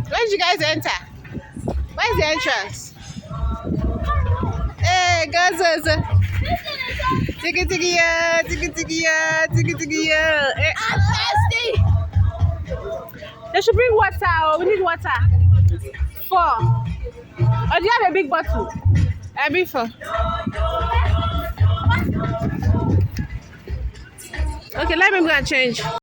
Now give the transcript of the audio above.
Where did you guys enter? Where's the entrance? Hey, go, Zozo. Tiki tiki ya, tiki tiki ya, tiki tiki ya. I'm thirsty. They should bring water. Oh, we need water. 4. Oh, do you have a big bottle? I bring 4. Okay, let me go and change.